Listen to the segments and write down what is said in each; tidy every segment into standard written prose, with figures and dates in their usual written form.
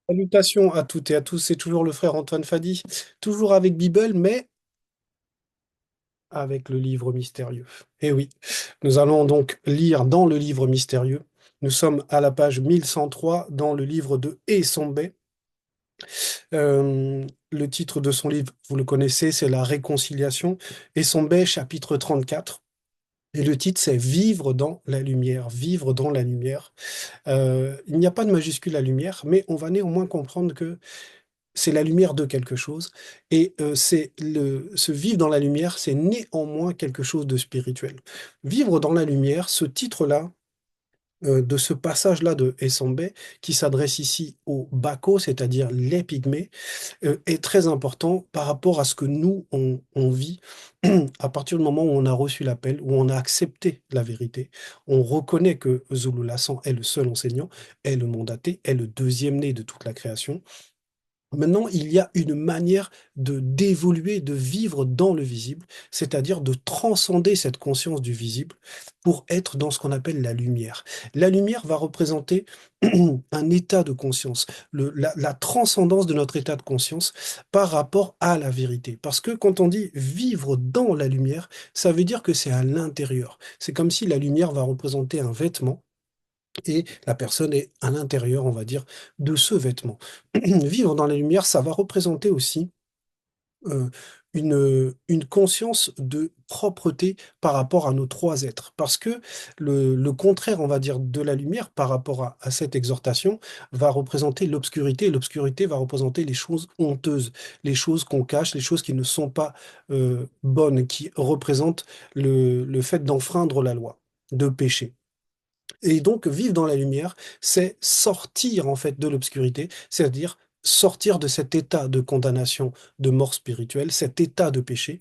Salutations à toutes et à tous, c'est toujours le frère Antoine Fadi, toujours avec Bible, mais avec le livre mystérieux. Eh oui, nous allons donc lire dans le livre mystérieux. Nous sommes à la page 1103 dans le livre de Essombe. Le titre de son livre, vous le connaissez, c'est La Réconciliation. Essombe, chapitre 34. Et le titre, c'est Vivre dans la lumière, vivre dans la lumière. Il n'y a pas de majuscule à lumière, mais on va néanmoins comprendre que c'est la lumière de quelque chose. Et ce vivre dans la lumière, c'est néanmoins quelque chose de spirituel. Vivre dans la lumière, ce titre-là, de ce passage-là de Essombe, qui s'adresse ici aux Bako, c'est-à-dire les Pygmées, est très important par rapport à ce que nous, on vit à partir du moment où on a reçu l'appel, où on a accepté la vérité. On reconnaît que Zulu Lassan est le seul enseignant, est le mandaté, est le deuxième né de toute la création. Maintenant, il y a une manière de d'évoluer, de vivre dans le visible, c'est-à-dire de transcender cette conscience du visible pour être dans ce qu'on appelle la lumière. La lumière va représenter un état de conscience, la transcendance de notre état de conscience par rapport à la vérité. Parce que quand on dit vivre dans la lumière, ça veut dire que c'est à l'intérieur. C'est comme si la lumière va représenter un vêtement et la personne est à l'intérieur, on va dire, de ce vêtement. Vivre dans la lumière, ça va représenter aussi euh, une conscience de propreté par rapport à nos trois êtres. Parce que le contraire, on va dire, de la lumière par rapport à cette exhortation va représenter l'obscurité. Et l'obscurité va représenter les choses honteuses, les choses qu'on cache, les choses qui ne sont pas bonnes, qui représentent le fait d'enfreindre la loi, de pécher. Et donc, vivre dans la lumière, c'est sortir en fait de l'obscurité, c'est-à-dire sortir de cet état de condamnation, de mort spirituelle, cet état de péché.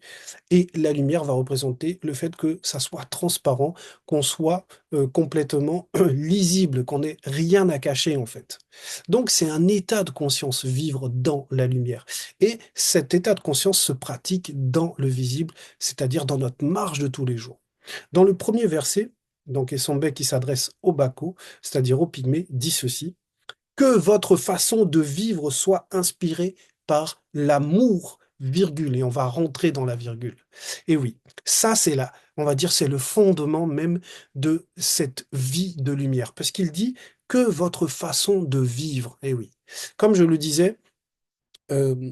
Et la lumière va représenter le fait que ça soit transparent, qu'on soit complètement lisible, qu'on n'ait rien à cacher en fait. Donc, c'est un état de conscience, vivre dans la lumière. Et cet état de conscience se pratique dans le visible, c'est-à-dire dans notre marche de tous les jours. Dans le premier verset, donc Essombe qui s'adresse aux Bako, c'est-à-dire aux Pygmées, dit ceci: que votre façon de vivre soit inspirée par l'amour, virgule, et on va rentrer dans la virgule. Et oui, ça c'est là, on va dire, c'est le fondement même de cette vie de lumière, parce qu'il dit que votre façon de vivre, et oui, comme je le disais, euh,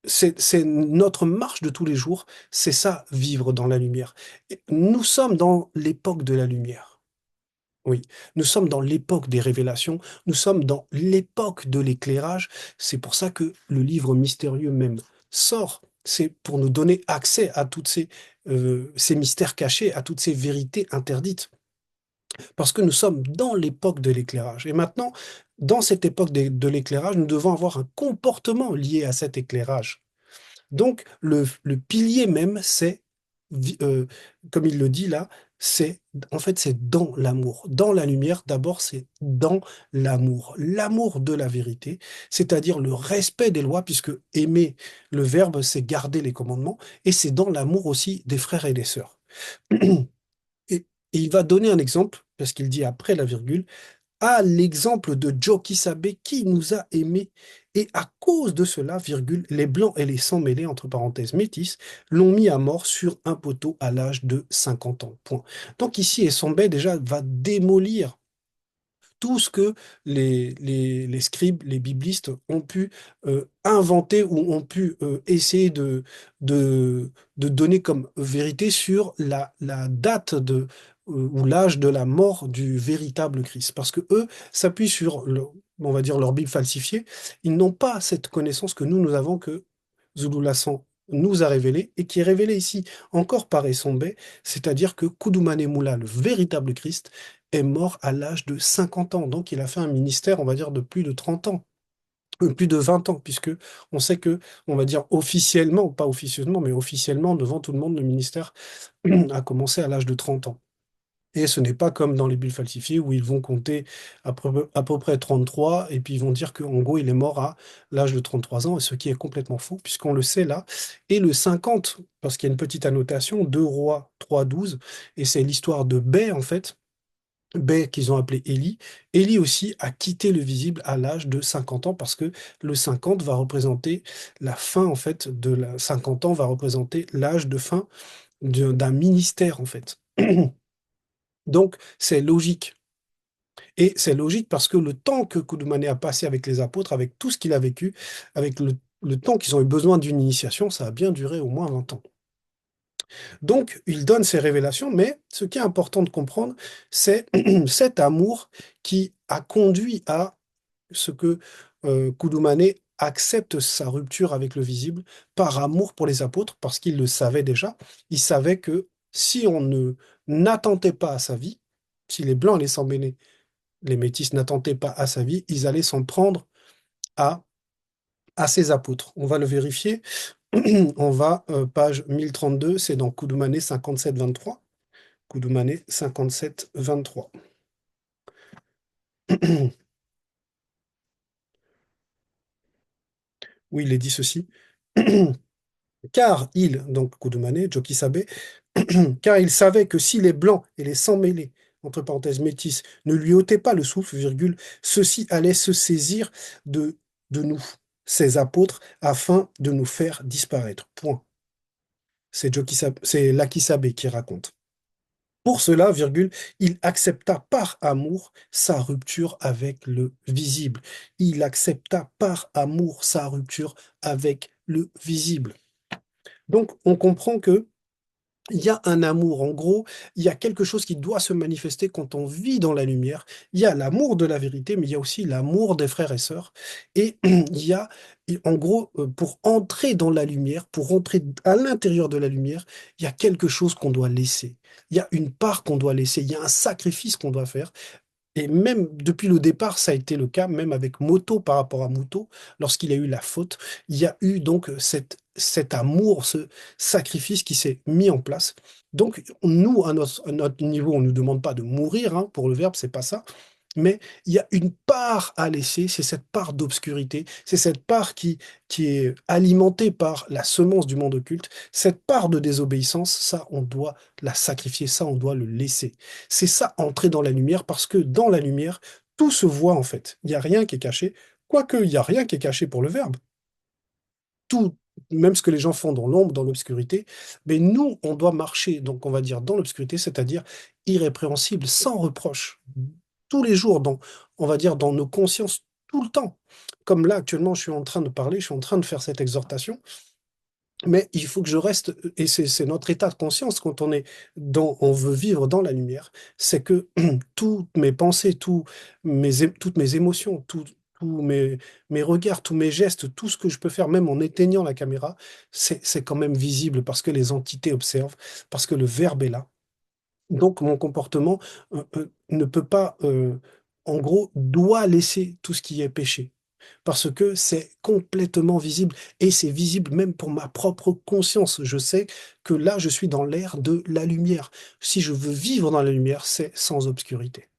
c'est notre marche de tous les jours, c'est ça, vivre dans la lumière. Et nous sommes dans l'époque de la lumière. Oui, nous sommes dans l'époque des révélations, nous sommes dans l'époque de l'éclairage. C'est pour ça que le livre mystérieux même sort. C'est pour nous donner accès à toutes ces mystères cachés, à toutes ces vérités interdites. Parce que nous sommes dans l'époque de l'éclairage. Et maintenant, dans cette époque de l'éclairage, nous devons avoir un comportement lié à cet éclairage. Donc, le pilier même, vi- euh, comme il le dit là, c'est, en fait, c'est dans l'amour. Dans la lumière, d'abord, c'est dans l'amour. L'amour de la vérité, c'est-à-dire le respect des lois, puisque aimer, le verbe, c'est garder les commandements, et c'est dans l'amour aussi des frères et des sœurs. Et, et il va donner un exemple, parce qu'il dit après la virgule, à l'exemple de Joe Kisabe qui nous a aimés. Et à cause de cela, virgule, les blancs et les sans-mêlés, entre parenthèses métis, l'ont mis à mort sur un poteau à l'âge de 50 ans. Point. Donc ici, Essombe déjà va démolir tout ce que les scribes, les biblistes ont pu inventer ou ont pu essayer de donner comme vérité sur la date ou l'âge de la mort du véritable Christ. Parce que eux s'appuient sur, on va dire, leur Bible falsifiée. Ils n'ont pas cette connaissance que nous avons, que Zulu Lassan nous a révélé et qui est révélé ici encore par Essombe, c'est-à-dire que Kudumane Moula, le véritable Christ, est mort à l'âge de 50 ans. Donc, il a fait un ministère, on va dire, de plus de 30 ans, plus de 20 ans, puisque on sait que, on va dire officiellement, pas officieusement, mais officiellement, devant tout le monde, le ministère a commencé à l'âge de 30 ans. Et ce n'est pas comme dans les bulles falsifiées où ils vont compter à peu près 33 et puis ils vont dire qu'en gros il est mort à l'âge de 33 ans, et ce qui est complètement faux puisqu'on le sait là. Et le 50, parce qu'il y a une petite annotation, 2 Rois 3, 12, et c'est l'histoire de Bai en fait, qu'ils ont appelé Élie. Élie aussi a quitté le visible à l'âge de 50 ans parce que le 50 va représenter la fin, en fait, 50 ans va représenter l'âge de fin d'un ministère, en fait. Donc, c'est logique. Et c'est logique parce que le temps que Koudoumane a passé avec les apôtres, avec tout ce qu'il a vécu, avec le temps qu'ils ont eu besoin d'une initiation, ça a bien duré au moins 20 ans. Donc, il donne ces révélations, mais ce qui est important de comprendre, c'est cet amour qui a conduit à ce que Koudoumane accepte sa rupture avec le visible par amour pour les apôtres, parce qu'il le savait déjà. Il savait que si on ne n'attentait pas à sa vie, si les Blancs et les Métis n'attentaient pas à sa vie, ils allaient s'en prendre à, à ses apôtres. On va le vérifier. On va, page 1032, c'est dans Koudoumane 57-23. Koudoumane 57-23. Oui, il est dit ceci. Car il, donc Koudoumane, Jokisabe, car il savait que si les Blancs et les sans-mêlés, entre parenthèses métis, ne lui ôtaient pas le souffle, virgule, ceux-ci allaient se saisir de, de nous, ses apôtres, afin de nous faire disparaître. Point. C'est Lakisabe qui raconte. Pour cela, virgule, il accepta par amour sa rupture avec le visible. Il accepta par amour sa rupture avec le visible. Donc, on comprend que il y a un amour, en gros, il y a quelque chose qui doit se manifester quand on vit dans la lumière. Il y a l'amour de la vérité, mais il y a aussi l'amour des frères et sœurs. Et il y a, en gros, pour entrer dans la lumière, pour entrer à l'intérieur de la lumière, il y a quelque chose qu'on doit laisser. Il y a une part qu'on doit laisser, il y a un sacrifice qu'on doit faire. Et même depuis le départ, ça a été le cas, même avec Moto par rapport à Muto, lorsqu'il a eu la faute, il y a eu donc cet amour, ce sacrifice qui s'est mis en place. Donc, nous, à notre niveau, on ne nous demande pas de mourir, hein, pour le verbe, c'est pas ça. Mais il y a une part à laisser, c'est cette part d'obscurité, c'est cette part qui est alimentée par la semence du monde occulte, cette part de désobéissance, ça, on doit la sacrifier, ça, on doit le laisser. C'est ça, entrer dans la lumière, parce que dans la lumière, tout se voit en fait. Il n'y a rien qui est caché, quoique il n'y a rien qui est caché pour le Verbe. Tout, même ce que les gens font dans l'ombre, dans l'obscurité, mais nous, on doit marcher, donc on va dire dans l'obscurité, c'est-à-dire irrépréhensible, sans reproche, tous les jours, on va dire dans nos consciences, tout le temps. Comme là, actuellement, je suis en train de parler, je suis en train de faire cette exhortation, mais il faut que je reste, et c'est notre état de conscience quand on veut vivre dans la lumière, c'est que toutes mes pensées, toutes mes émotions, mes regards, tous mes gestes, tout ce que je peux faire, même en éteignant la caméra, c'est quand même visible parce que les entités observent, parce que le verbe est là. Donc mon comportement ne peut pas, en gros, doit laisser tout ce qui est péché parce que c'est complètement visible et c'est visible même pour ma propre conscience. Je sais que là, je suis dans l'ère de la lumière. Si je veux vivre dans la lumière, c'est sans obscurité.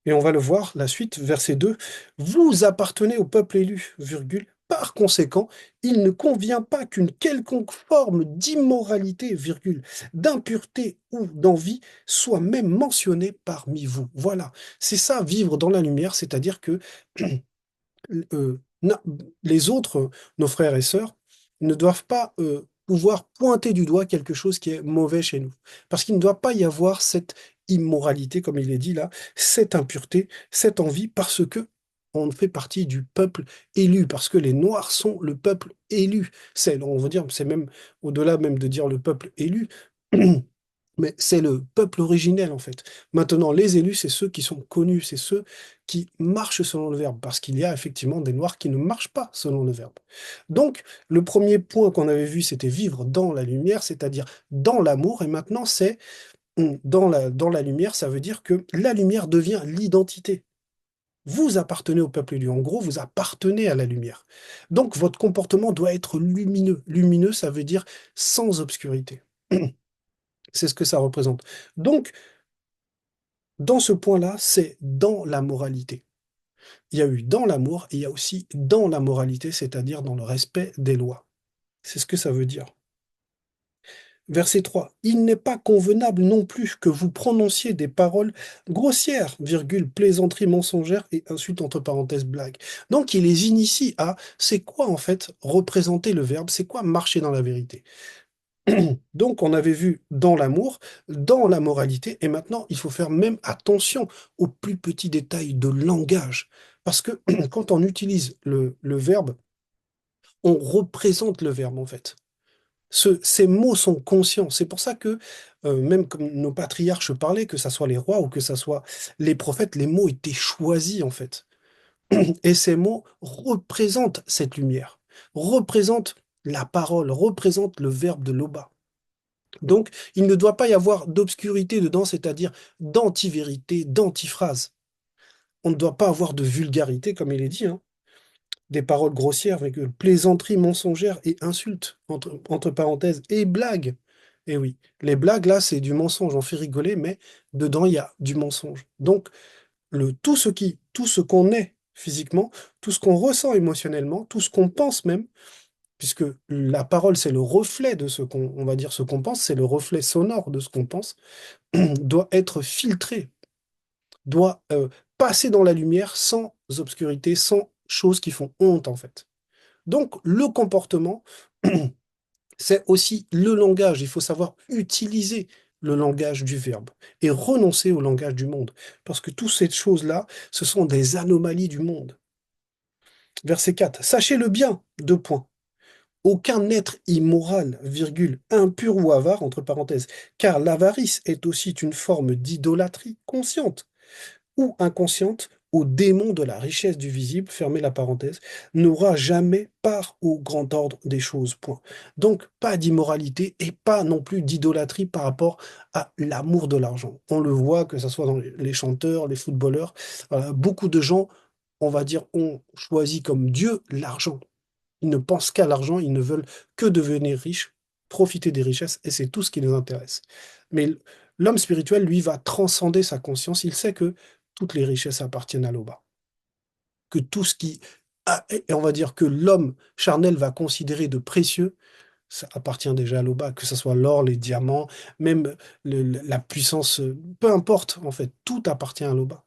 Et on va le voir, la suite, verset 2. Vous appartenez au peuple élu, virgule. Par conséquent, il ne convient pas qu'une quelconque forme d'immoralité, virgule, d'impureté ou d'envie soit même mentionnée parmi vous. Voilà, c'est ça, vivre dans la lumière, c'est-à-dire que na- les autres, nos frères et sœurs, ne doivent pas pouvoir pointer du doigt quelque chose qui est mauvais chez nous. Parce qu'il ne doit pas y avoir cette immoralité, comme il est dit là, cette impureté, cette envie, parce que on fait partie du peuple élu, parce que les Noirs sont le peuple élu. On va dire, c'est même au-delà même de dire le peuple élu. Mais c'est le peuple originel, en fait. Maintenant, les élus, c'est ceux qui sont connus, c'est ceux qui marchent selon le verbe, parce qu'il y a effectivement des noirs qui ne marchent pas selon le verbe. Donc, le premier point qu'on avait vu, c'était vivre dans la lumière, c'est-à-dire dans l'amour, et maintenant, c'est dans la lumière, ça veut dire que la lumière devient l'identité. Vous appartenez au peuple élu. En gros, vous appartenez à la lumière. Donc, votre comportement doit être lumineux. Lumineux, ça veut dire sans obscurité. C'est ce que ça représente. Donc, dans ce point-là, c'est dans la moralité. Il y a eu dans l'amour et il y a aussi dans la moralité, c'est-à-dire dans le respect des lois. C'est ce que ça veut dire. Verset 3. Il n'est pas convenable non plus que vous prononciez des paroles grossières, virgule, plaisanteries mensongères et insultes entre parenthèses blagues. Donc il les initie à c'est quoi en fait représenter le verbe, c'est quoi marcher dans la vérité. Donc on avait vu dans l'amour, dans la moralité, et maintenant il faut faire même attention aux plus petits détails de langage. Parce que quand on utilise le verbe, on représente le verbe en fait. Ces mots sont conscients. C'est pour ça que, même comme nos patriarches parlaient, que ce soit les rois ou que ce soit les prophètes, les mots étaient choisis en fait. Et ces mots représentent cette lumière, représentent la parole, représentent le verbe de Loba. Donc, il ne doit pas y avoir d'obscurité dedans, c'est-à-dire d'anti-vérité, d'anti-phrase. On ne doit pas avoir de vulgarité, comme il est dit, hein. Des paroles grossières, virgule, plaisanteries mensongères et insultes, entre parenthèses, et blagues. Et oui, les blagues, là, c'est du mensonge, on fait rigoler, mais dedans, il y a du mensonge. Donc, tout ce qu'on est physiquement, tout ce qu'on ressent émotionnellement, tout ce qu'on pense même, puisque la parole, c'est le reflet de ce qu'on, on va dire, ce qu'on pense, c'est le reflet sonore de ce qu'on pense, doit être filtré, doit passer dans la lumière sans obscurité, sans choses qui font honte, en fait. Donc, le comportement, c'est aussi le langage. Il faut savoir utiliser le langage du verbe et renoncer au langage du monde. Parce que toutes ces choses-là, ce sont des anomalies du monde. Verset 4. Sachez-le bien, deux points. Aucun être immoral, virgule, impur ou avare, entre parenthèses, car l'avarice est aussi une forme d'idolâtrie consciente ou inconsciente au démon de la richesse du visible, fermez la parenthèse, n'aura jamais part au grand ordre des choses. Point. Donc, pas d'immoralité et pas non plus d'idolâtrie par rapport à l'amour de l'argent. On le voit, que ce soit dans les chanteurs, les footballeurs, beaucoup de gens, on va dire, ont choisi comme Dieu l'argent. Ils ne pensent qu'à l'argent, ils ne veulent que devenir riches, profiter des richesses, et c'est tout ce qui les intéresse. Mais l'homme spirituel, lui, va transcender sa conscience. Il sait que toutes les richesses appartiennent à l'Oba. Que tout ce qui... Et on va dire que l'homme charnel va considérer de précieux, ça appartient déjà à l'Oba, que ce soit l'or, les diamants, même la puissance, peu importe, en fait, tout appartient à l'Oba.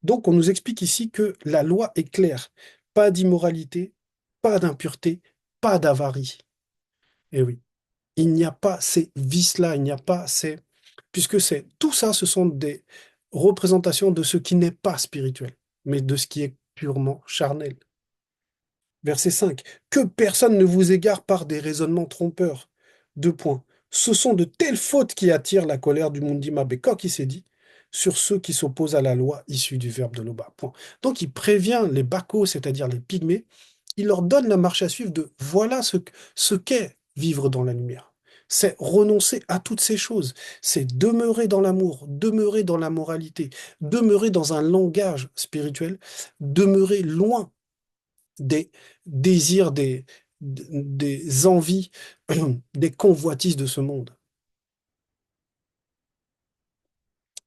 Donc, on nous explique ici que la loi est claire. Pas d'immoralité, pas d'impureté, pas d'avarie. Et oui, il n'y a pas ces vices-là, il n'y a pas ces... Puisque c'est tout ça, ce sont des représentations de ce qui n'est pas spirituel, mais de ce qui est purement charnel. Verset 5. Que personne ne vous égare par des raisonnements trompeurs. Deux points. Ce sont de telles fautes qui attirent la colère du Mundima Bekok, qui s'est dit, sur ceux qui s'opposent à la loi issue du verbe de l'Oba. Point. Donc il prévient les Bacos, c'est-à-dire les pygmées, il leur donne la marche à suivre de voilà ce qu'est vivre dans la lumière. C'est renoncer à toutes ces choses. C'est demeurer dans l'amour, demeurer dans la moralité, demeurer dans un langage spirituel, demeurer loin des désirs, des envies, des convoitises de ce monde.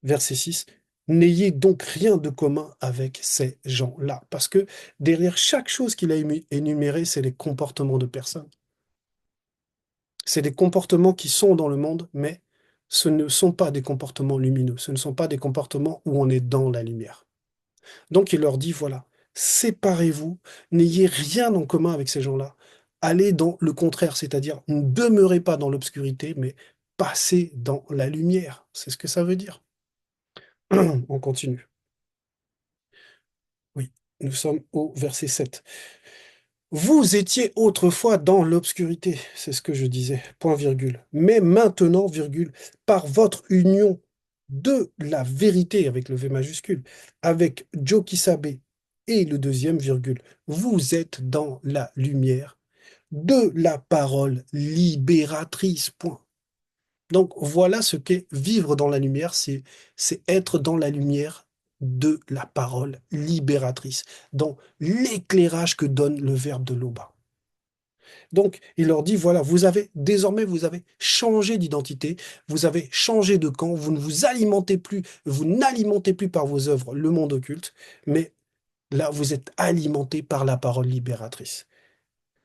Verset 6. N'ayez donc rien de commun avec ces gens-là. Parce que derrière chaque chose qu'il a énumérée, c'est les comportements de personnes. C'est des comportements qui sont dans le monde, mais ce ne sont pas des comportements lumineux. Ce ne sont pas des comportements où on est dans la lumière. Donc il leur dit, voilà, séparez-vous, n'ayez rien en commun avec ces gens-là. Allez dans le contraire, c'est-à-dire ne demeurez pas dans l'obscurité, mais passez dans la lumière. C'est ce que ça veut dire. On continue. Oui, nous sommes au verset 7. Vous étiez autrefois dans l'obscurité, c'est ce que je disais, point virgule. Mais maintenant, virgule, par votre union de la vérité avec le V majuscule, avec Joe Kisabe et le deuxième virgule, vous êtes dans la lumière de la parole libératrice, point. Donc voilà ce qu'est vivre dans la lumière, c'est être dans la lumière de la parole libératrice, dans l'éclairage que donne le verbe de l'Oba. Donc il leur dit, voilà, désormais vous avez changé d'identité, vous avez changé de camp, vous ne vous alimentez plus, vous n'alimentez plus par vos œuvres le monde occulte, mais là vous êtes alimenté par la parole libératrice.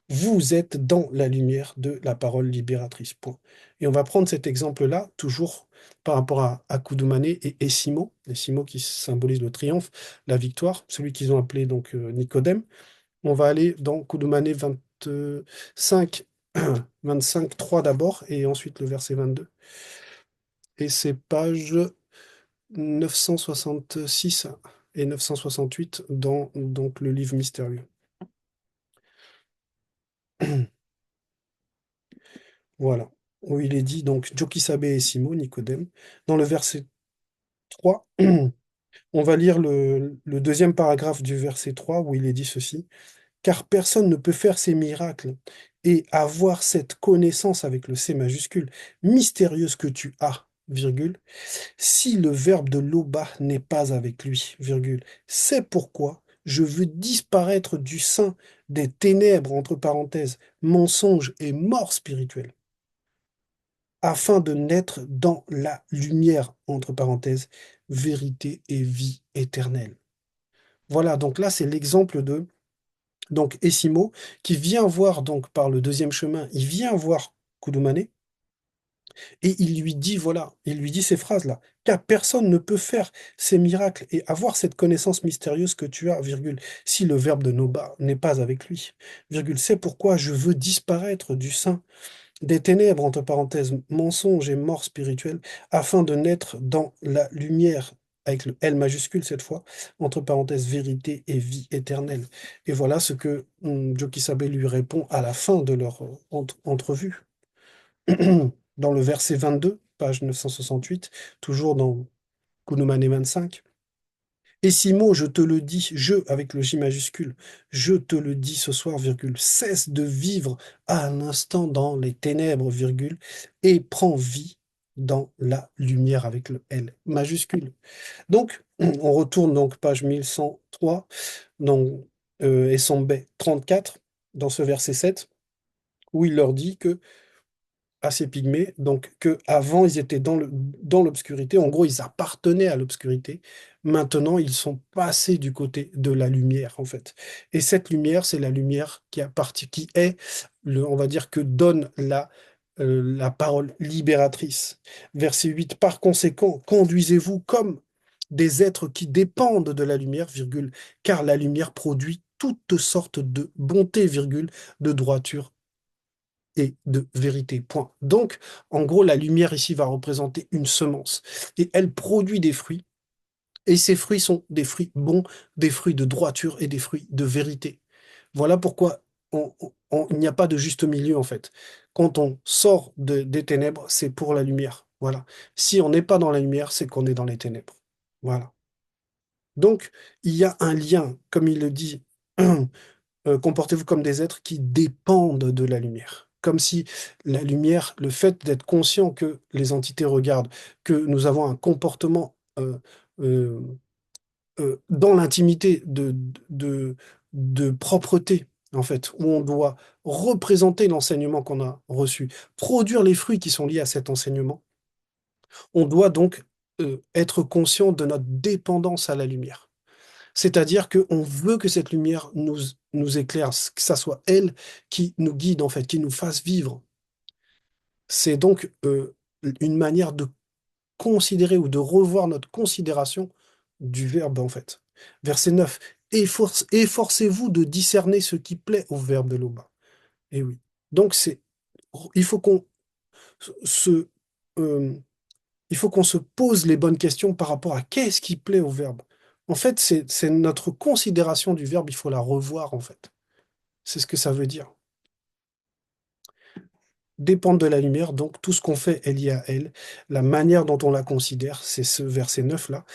Vous êtes dans la lumière de la parole libératrice. Point. Et on va prendre cet exemple-là, toujours par rapport à Koudoumane et Essimo. Essimo qui symbolise le triomphe, la victoire, celui qu'ils ont appelé donc Nicodème. On va aller dans Koudoumane 25, 25, 3 d'abord, et ensuite le verset 22. Et c'est page 966 et 968 dans donc, le livre mystérieux. Voilà. Où il est dit, donc, Jokisabe et Simo, Nicodème. Dans le verset 3, on va lire le deuxième paragraphe du verset 3 où il est dit ceci. Car personne ne peut faire ces miracles et avoir cette connaissance avec le C majuscule, mystérieuse que tu as, virgule, si le verbe de Loba n'est pas avec lui, virgule. C'est pourquoi je veux disparaître du sein des ténèbres, entre parenthèses, mensonges et mort spirituelle, afin de naître dans la lumière, entre parenthèses, vérité et vie éternelle. Voilà, donc là, c'est l'exemple de donc Essimo qui vient voir donc par le deuxième chemin, il vient voir Koudoumane et il lui dit voilà, il lui dit ces phrases-là, car personne ne peut faire ces miracles et avoir cette connaissance mystérieuse que tu as, virgule, si le verbe de Noba n'est pas avec lui, virgule, c'est pourquoi je veux disparaître du sein des ténèbres, entre parenthèses, mensonges et mort spirituelle, afin de naître dans la lumière, avec le L majuscule cette fois, entre parenthèses, vérité et vie éternelle. Et voilà ce que Jokisabe lui répond à la fin de leur entrevue. Dans le verset 22, page 968, toujours dans Kunumane 25. Et Simo, je te le dis, je avec le J majuscule, je te le dis ce soir, virgule, cesse de vivre à un instant dans les ténèbres, virgule, et prends vie dans la lumière avec le L majuscule. Donc, on retourne donc page 1103 dans, et son B 34, dans ce verset 7, où il leur dit que à ces pygmées, donc que avant ils étaient dans l'obscurité, en gros ils appartenaient à l'obscurité, maintenant ils sont passés du côté de la lumière en fait. Et cette lumière, c'est la lumière qui est, on va dire que donne la parole libératrice. Verset 8, par conséquent, conduisez-vous comme des êtres qui dépendent de la lumière, virgule, car la lumière produit toutes sortes de bonté, virgule, de droiture et de vérité. Point. Donc, en gros, la lumière ici va représenter une semence et elle produit des fruits. Et ces fruits sont des fruits bons, des fruits de droiture et des fruits de vérité. Voilà pourquoi il n'y a pas de juste milieu en fait. Quand on sort des ténèbres, c'est pour la lumière. Voilà. Si on n'est pas dans la lumière, c'est qu'on est dans les ténèbres. Voilà. Donc, il y a un lien, comme il le dit comportez-vous comme des êtres qui dépendent de la lumière. Comme si la lumière, le fait d'être conscient que les entités regardent, que nous avons un comportement euh, dans l'intimité de propreté, en fait, où on doit représenter l'enseignement qu'on a reçu, produire les fruits qui sont liés à cet enseignement, on doit donc être conscient de notre dépendance à la lumière. C'est-à-dire qu'on veut que cette lumière nous éclaire, que ça soit elle qui nous guide, en fait, qui nous fasse vivre. C'est donc une manière de considérer ou de revoir notre considération du verbe, en fait. Verset 9. Efforcez-vous de discerner ce qui plaît au verbe de l'Oba. Et oui. Donc, il faut qu'on se, euh, il faut qu'on se pose les bonnes questions par rapport à qu'est-ce qui plaît au verbe. En fait, c'est notre considération du verbe, il faut la revoir, en fait. C'est ce que ça veut dire. Dépendre de la lumière, donc tout ce qu'on fait est lié à elle. La manière dont on la considère, c'est ce verset 9 là.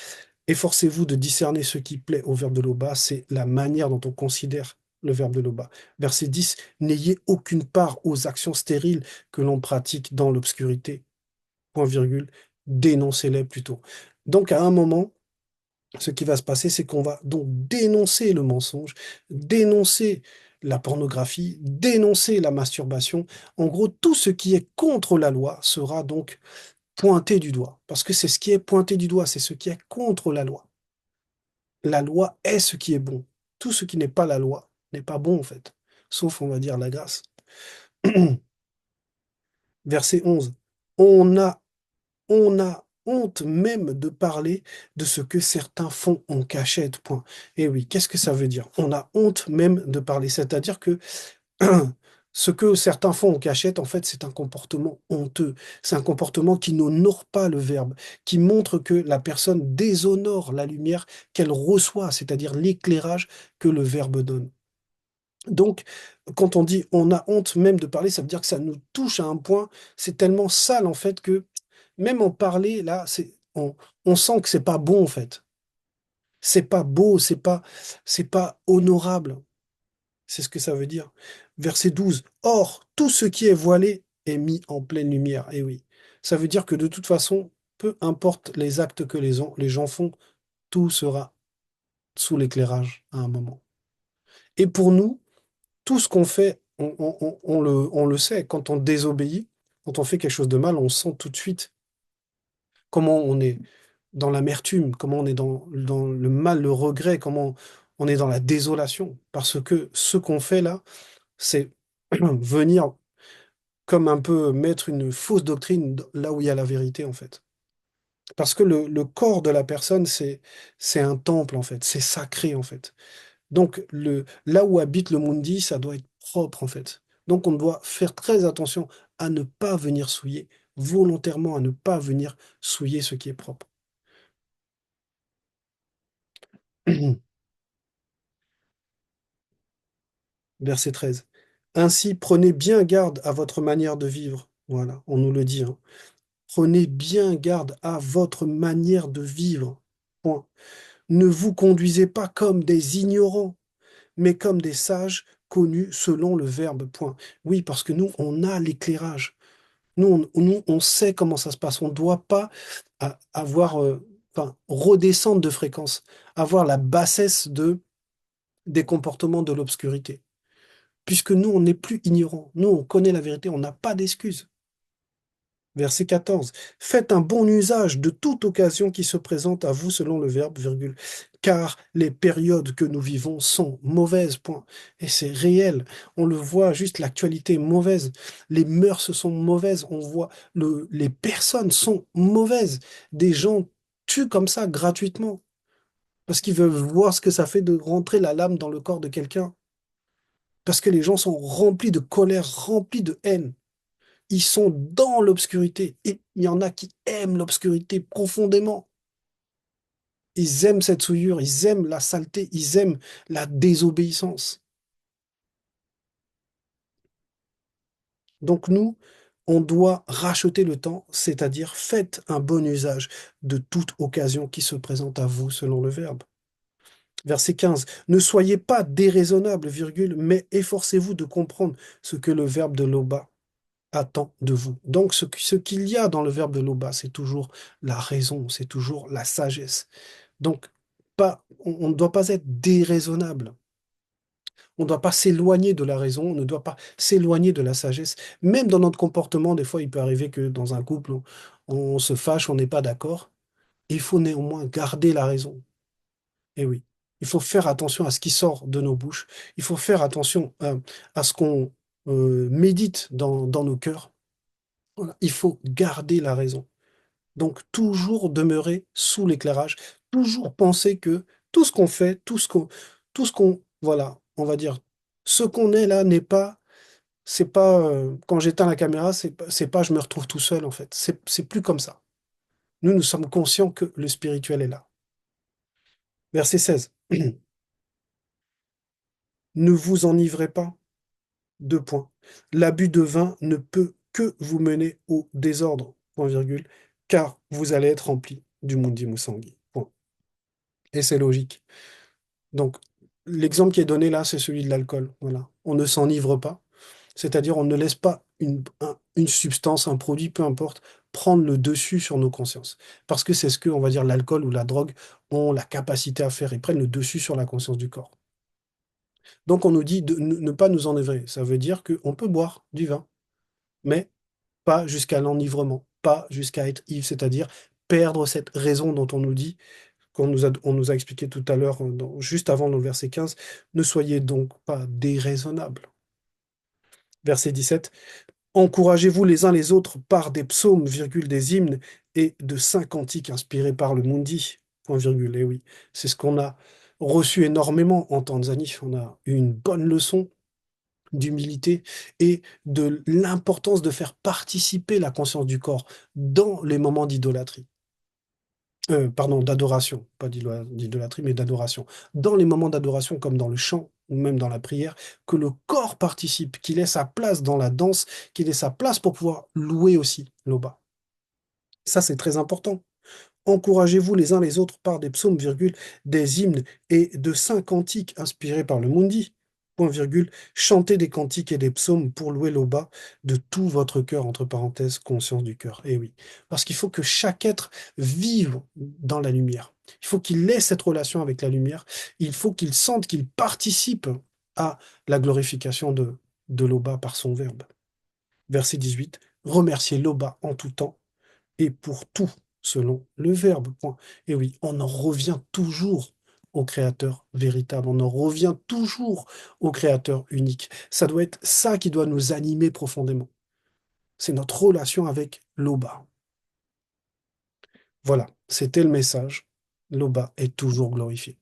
Efforcez-vous de discerner ce qui plaît au verbe de l'Oba, c'est la manière dont on considère le verbe de l'Oba. Verset 10, n'ayez aucune part aux actions stériles que l'on pratique dans l'obscurité. Point virgule, dénoncez-les plutôt. Donc à un moment, ce qui va se passer, c'est qu'on va donc dénoncer le mensonge, dénoncer la pornographie, dénoncer la masturbation. En gros, tout ce qui est contre la loi sera donc pointé du doigt, parce que c'est ce qui est pointé du doigt, c'est ce qui est contre la loi. La loi est ce qui est bon. Tout ce qui n'est pas la loi n'est pas bon, en fait. sauf, on va dire, la grâce. Verset 11. On a, on a honte même de parler de ce que certains font en cachette, point. Et oui, qu'est-ce que ça veut dire? On a honte même de parler, c'est-à-dire que ce que certains font en cachette, en fait, c'est un comportement honteux. C'est un comportement qui n'honore pas le verbe, qui montre que la personne déshonore la lumière qu'elle reçoit, c'est-à-dire l'éclairage que le verbe donne. Donc, quand on dit on a honte même de parler, ça veut dire que ça nous touche à un point, c'est tellement sale en fait que même en parler, là, on sent que c'est pas bon en fait. C'est pas beau, c'est pas honorable. C'est ce que ça veut dire. Verset 12. Or, tout ce qui est voilé est mis en pleine lumière. Et oui, ça veut dire que de toute façon, peu importe les actes que les gens font, tout sera sous l'éclairage à un moment. Et pour nous, tout ce qu'on fait, on le sait. Quand on désobéit, quand on fait quelque chose de mal, on sent tout de suite comment on est dans l'amertume, comment on est dans le mal, le regret, comment on est dans la désolation. Parce que ce qu'on fait là, c'est venir comme un peu mettre une fausse doctrine là où il y a la vérité, en fait. Parce que le corps de la personne, c'est un temple, en fait. C'est sacré, en fait. Donc, là où habite le mundi, ça doit être propre, en fait. Donc, on doit faire très attention à ne pas venir souiller, volontairement à ne pas venir souiller ce qui est propre. Verset 13. Ainsi, prenez bien garde à votre manière de vivre. Voilà, on nous le dit, hein. Prenez bien garde à votre manière de vivre. Point. Ne vous conduisez pas comme des ignorants, mais comme des sages connus selon le verbe. Point. Oui, parce que nous, on a l'éclairage. On sait comment ça se passe. On ne doit pas avoir, enfin, redescendre de fréquence, avoir la bassesse des comportements de l'obscurité. Puisque nous, on n'est plus ignorants. Nous, on connaît la vérité, on n'a pas d'excuses. Verset 14. Faites un bon usage de toute occasion qui se présente à vous selon le verbe, virgule, car les périodes que nous vivons sont mauvaises, point. Et c'est réel. On le voit, juste l'actualité est mauvaise. Les mœurs sont mauvaises. On voit les personnes sont mauvaises. Des gens tuent comme ça gratuitement parce qu'ils veulent voir ce que ça fait de rentrer la lame dans le corps de quelqu'un. Parce que les gens sont remplis de colère, remplis de haine. Ils sont dans l'obscurité. Et il y en a qui aiment l'obscurité profondément. Ils aiment cette souillure, ils aiment la saleté, ils aiment la désobéissance. Donc nous, on doit racheter le temps, c'est-à-dire faites un bon usage de toute occasion qui se présente à vous selon le verbe. Verset 15. Ne soyez pas déraisonnables, virgule, mais efforcez-vous de comprendre ce que le verbe de Loba attend de vous. Donc, ce qu'il y a dans le verbe de Loba, c'est toujours la raison, c'est toujours la sagesse. Donc, on ne doit pas être déraisonnable. On ne doit pas s'éloigner de la raison, on ne doit pas s'éloigner de la sagesse. Même dans notre comportement, des fois, il peut arriver que dans un couple, on se fâche, on n'est pas d'accord. Il faut néanmoins garder la raison. Et oui, il faut faire attention à ce qui sort de nos bouches. Il faut faire attention à ce qu'on médite dans nos cœurs. Voilà. Il faut garder la raison. Donc, toujours demeurer sous l'éclairage, toujours penser que tout ce qu'on fait, tout ce qu'on, voilà, on va dire, ce qu'on est là n'est pas, c'est pas, quand j'éteins la caméra, c'est pas je me retrouve tout seul, en fait. C'est plus comme ça. Nous sommes conscients que le spirituel est là. Verset 16. Ne vous enivrez pas. Deux points. L'abus de vin ne peut que vous mener au désordre, point virgule, car vous allez être rempli du mundi musangi. Point. Et c'est logique. Donc, l'exemple qui est donné là, c'est celui de l'alcool. Voilà. On ne s'enivre pas, c'est-à-dire on ne laisse pas une substance, un produit, peu importe, prendre le dessus sur nos consciences. Parce que c'est ce que, on va dire, l'alcool ou la drogue ont la capacité à faire. Ils prennent le dessus sur la conscience du corps. Donc, on nous dit de ne pas nous enivrer. Ça veut dire qu'on peut boire du vin, mais pas jusqu'à l'enivrement, pas jusqu'à être ivre, c'est-à-dire perdre cette raison dont on nous dit on nous a expliqué tout à l'heure, juste avant le verset 15, ne soyez donc pas déraisonnables. Verset 17. Encouragez-vous les uns les autres par des psaumes, virgule, des hymnes et de saints cantiques inspirés par le Mundi, point virgule. Et oui, c'est ce qu'on a reçu énormément en Tanzanie. On a eu une bonne leçon d'humilité et de l'importance de faire participer la conscience du corps dans les moments d'idolâtrie. Pardon, d'adoration, pas d'idolâtrie, mais d'adoration. Dans les moments d'adoration, comme dans le chant ou même dans la prière, que le corps participe, qu'il ait sa place dans la danse, qu'il ait sa place pour pouvoir louer aussi l'Oba. Ça, c'est très important. Encouragez-vous les uns les autres par des psaumes, virgule, des hymnes et de saints cantiques inspirés par le Mundi. Point virgule, chantez des cantiques et des psaumes pour louer l'Oba de tout votre cœur, entre parenthèses, conscience du cœur. Eh oui, parce qu'il faut que chaque être vive dans la lumière. Il faut qu'il ait cette relation avec la lumière. Il faut qu'il sente qu'il participe à la glorification de l'Oba par son verbe. Verset 18, remerciez l'Oba en tout temps et pour tout, selon le Verbe. Point. Et oui, on en revient toujours au Créateur véritable, on en revient toujours au Créateur unique. Ça doit être ça qui doit nous animer profondément. C'est notre relation avec l'Oba. Voilà, c'était le message. L'Oba est toujours glorifié.